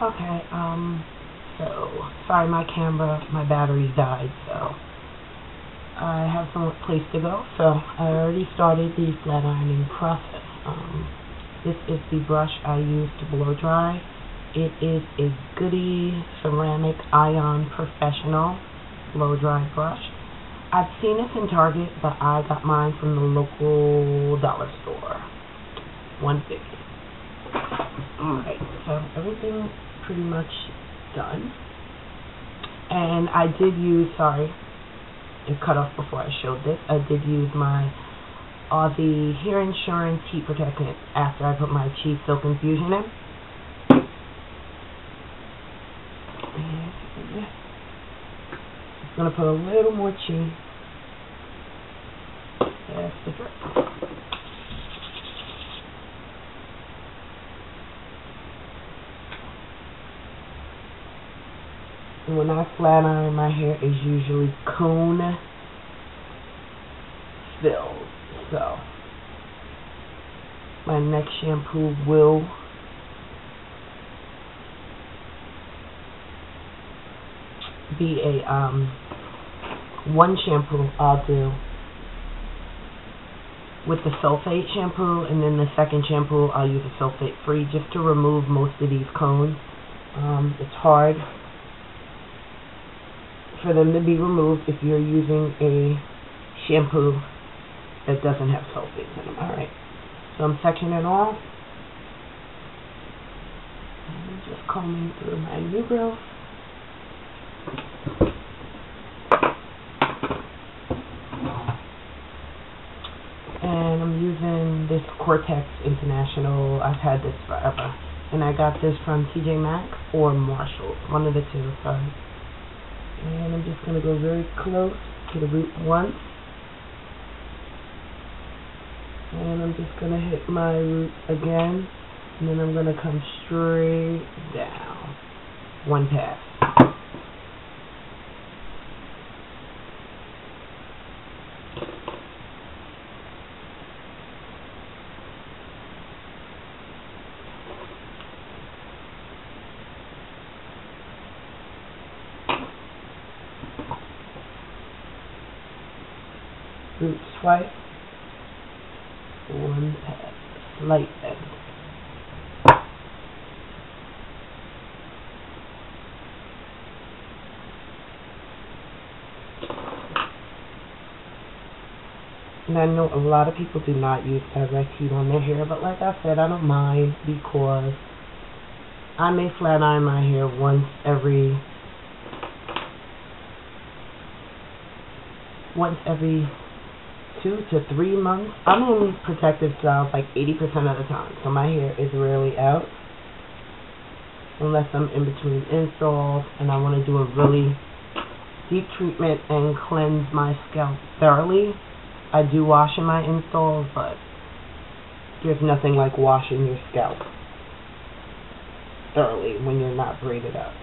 Okay, so, sorry my battery died, so I have some place to go, so I already started the flat ironing process. This is the brush I use to blow dry. It is a Goody Ceramic Ion Professional blow dry brush. I've seen this in Target, but I got mine from the local dollar store. $1.50. Alright, so everything's pretty much done. And I did use, sorry, it cut off before I showed this. I did use my Aussie Hair Insurance Heat Protectant after I put my Chi Silk Infusion in. I'm going to put a little more Chi. That's the drip. And when I flat iron, my hair is usually cone filled. So my next shampoo will be a one shampoo I'll do with the sulfate shampoo, and then the second shampoo I'll use a sulfate free just to remove most of these cones. It's hard for them to be removed if you're using a shampoo that doesn't have sulfates in them. Alright, so I'm sectioning it off. And just combing through my new growth. And I'm using this Cortex International. I've had this forever. And I got this from TJ Maxx or Marshalls. One of the two, sorry. And I'm just going to go very close to the root once. And I'm just going to hit my root again. And then I'm going to come straight down. One pass. Root swipe, one pass, slight bend. And I know a lot of people do not use direct heat on their hair, but like I said, I don't mind because I may flat iron my hair once every 2 to 3 months. I'm in protective styles like 80% of the time, so my hair is rarely out unless I'm in between installs and I want to do a really deep treatment and cleanse my scalp thoroughly. I do wash in my installs, but there's nothing like washing your scalp thoroughly when you're not braided up.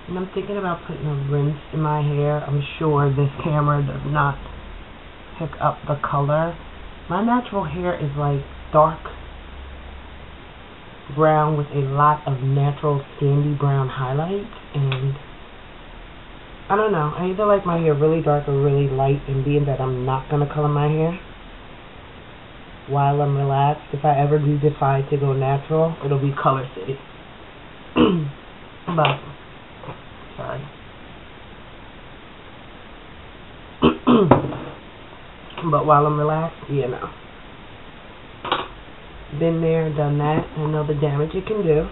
And I'm thinking about putting a rinse in my hair. I'm sure this camera does not pick up the color. My natural hair is like dark brown with a lot of natural sandy brown highlights, and I don't know. I either like my hair really dark or really light, and being that I'm not going to color my hair while I'm relaxed, if I ever do decide to go natural, it'll be Color City. But sorry. But while I'm relaxed, you know. Been there, done that. I know the damage it can do.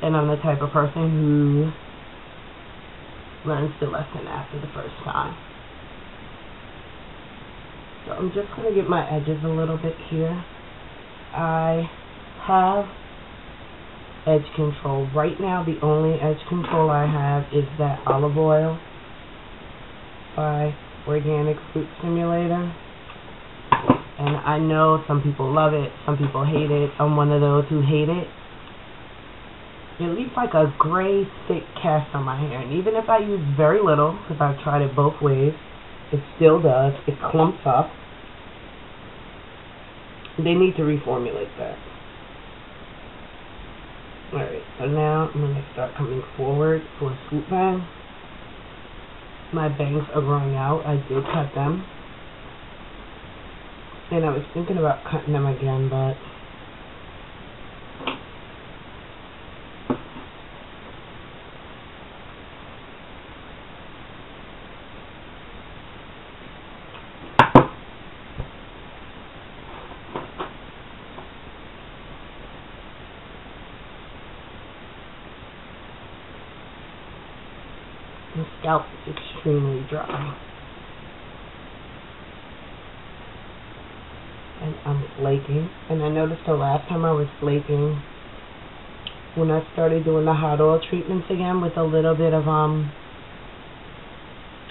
And I'm the type of person who learns the lesson after the first time. So I'm just going to get my edges a little bit here. I have edge control. Right now, the only edge control I have is that olive oil by Organic Fruit Simulator. And I know some people love it, some people hate it. I'm one of those who hate it. It leaves like a gray, thick cast on my hair. And even if I use very little, because I've tried it both ways, it still does. It clumps up. They need to reformulate that. Alright, so now I'm going to start coming forward for a swoop bang. My bangs are growing out. I did cut them. And I was thinking about cutting them again, but the scalp is extremely dry. And I'm flaking. And I noticed the last time I was flaking, when I started doing the hot oil treatments again with a little bit of, oh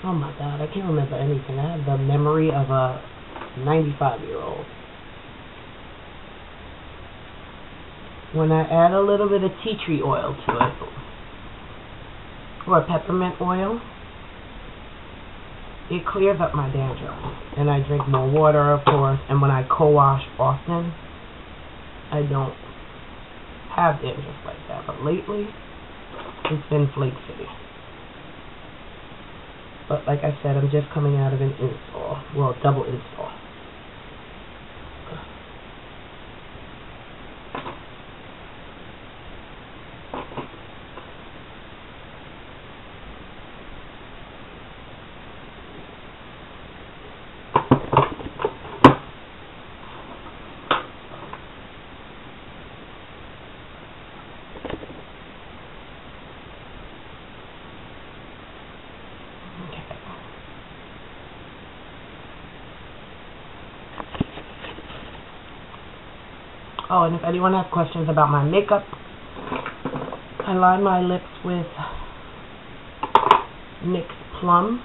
my god, I can't remember anything. I have the memory of a 95-year-old. When I add a little bit of tea tree oil to it, or peppermint oil, it clears up my dandruff. And I drink more water, of course, and when I co-wash often, I don't have dandruff like that. But lately, it's been Flake City. But like I said, I'm just coming out of an install. Well, double install. Oh, and if anyone has questions about my makeup, I line my lips with NYX Plum.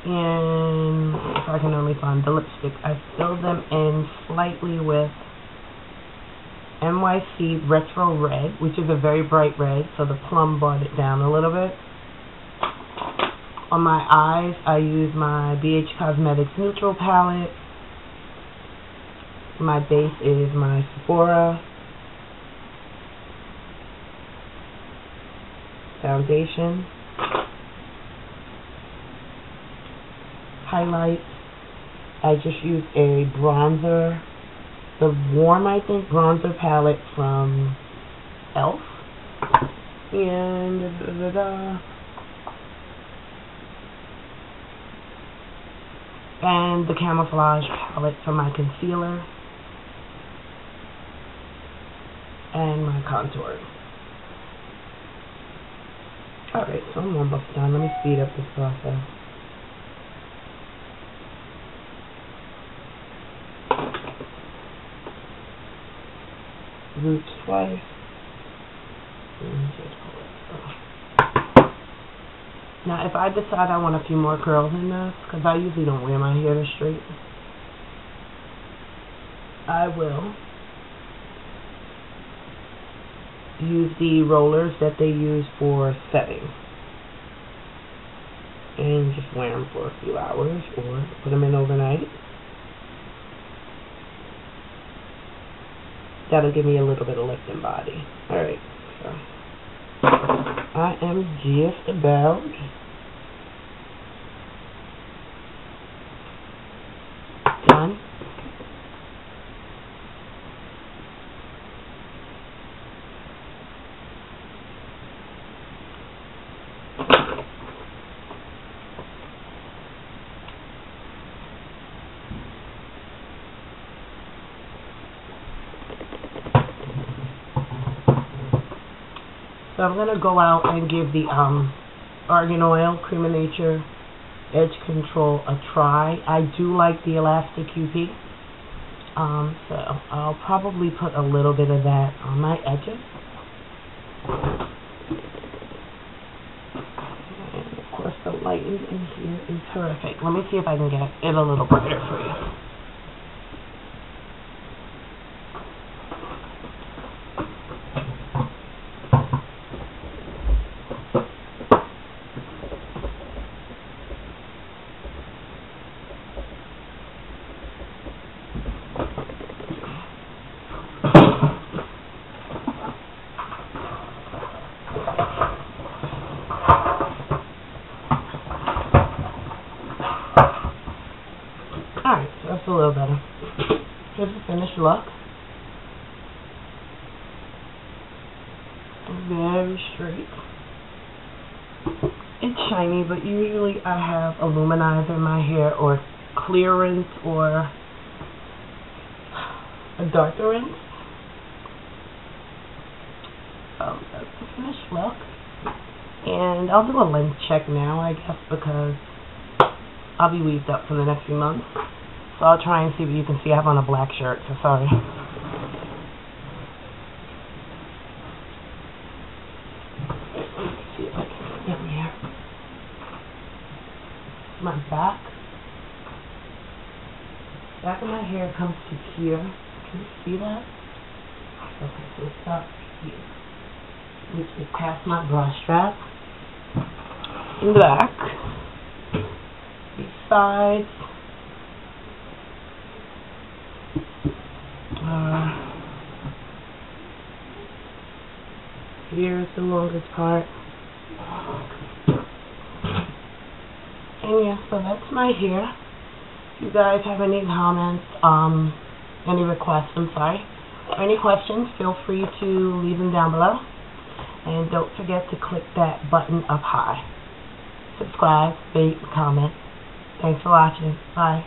And if I can only find the lipstick, I fill them in slightly with NYC Retro Red, which is a very bright red, so the plum brought it down a little bit. On my eyes, I use my BH Cosmetics Neutral Palette. My base is my Sephora foundation. Highlights, I just use a bronzer, the Warm, I think, bronzer palette from e.l.f. And and the Camouflage palette for my concealer and my contour. Alright, so I'm almost done. Let me speed up this process. Roots twice. Now, if I decide I want a few more curls in this, because I usually don't wear my hair this straight, I will use the rollers that they use for setting and just wear them for a few hours or put them in overnight. That'll give me a little bit of lift in body. Alright, so I am just about done. So I'm going to go out and give the Argan Oil Cream of Nature Edge Control a try. I do like the Elastic QP. So I'll probably put a little bit of that on my edges. And of course the lighting in here is horrific. Let me see if I can get it a little brighter for you. Alright, so that's a little better. Here's the finished look. Very straight. It's shiny, but usually I have a luminizer in my hair, or clearance, or a darkerant. So that's the finished look. And I'll do a length check now, I guess, because I'll be weaved up for the next few months. So I'll try and see what you can see. I have on a black shirt, so sorry. Let's see if I can get me here. My back. Back of my hair comes to here. Can you see that? Okay, so it stops here, which is past my bra strap. In the back. These sides. Here's the longest part. And yeah, so that's my hair. If you guys have any comments, any requests, I'm sorry, or any questions, feel free to leave them down below. And don't forget to click that button up high. Subscribe, rate, comment. Thanks for watching. Bye.